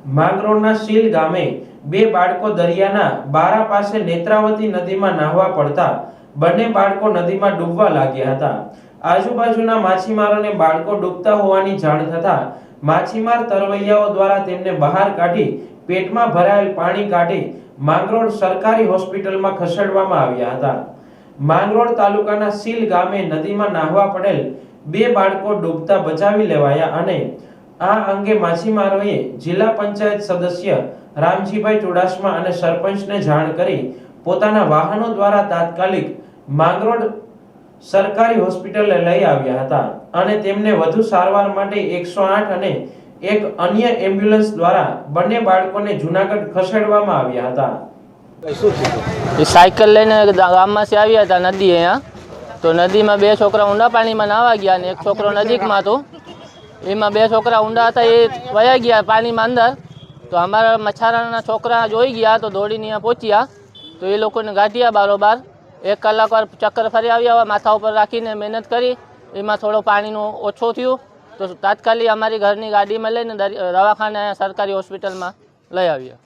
માંગરોળના seal ગામે બે બાળકો દરિયાના બારા પાસે નેત્રાવતી નદીમાં નાહવા પડતા બંને બાળકો નદીમાં ડૂબવા લાગ્યા હતા। આજુબાજુના માછીમારોને બાળકો ડૂબતા હોવાની જાણ થતા માછીમાર તરવૈયાઓ દ્વારા તેમને બહાર કાઢી પેટમાં ભરાયેલ પાણી કાઢી માંગરોળ સરકારી હોસ્પિટલમાં ખસેડવામાં આવ્યા હતા। માંગરોળ તાલુકાના સીલ ગામે નદીમાં નાહવા પડેલ બે બાળકો ડૂબતા બચાવી લેવાયા અને આ અંગે માછીમારોએ જિલ્લા પંચાયત સદસ્ય રામજીભાઈ ચુડાસમા અને સરપંચને જાણ કરી પોતાના વાહનો દ્વારા તાત્કાલિક માંગરોળ સરકારી હોસ્પિટલે લઈ આવ્યા હતા અને તેમને વધુ સારવાર માટે 108 અને એક અન્ય એમ્બ્યુલન્સ દ્વારા બંને બાળકોને જૂનાગઢ ખસેડવામાં આવ્યા હતા। साइकिल लेने गाम में से आया था नदी है यहाँ, तो नदी में बे छोकरा ऊंडा पानी में नावा गया ने एक छोकरो नजीक में तो एमां बे छोकरा ऊंडा था ये वया गया पानी में अंदर। तो हमारा मछारा छोकरा जोई गया तो दौड़ीने यहाँ पहुँच्या तो ये लोग ने गाठिया बारोबार 1 कलाक વાર चक्कर फरी आव्या माथा पर राखीने मेहनत करी एमां थोड़ो पानीनो ओछो थयो तो तात्कालिक अमारी घरनी गाड़ी में लईने दवाखाने सरकारी होस्पिटल में लई आव्या।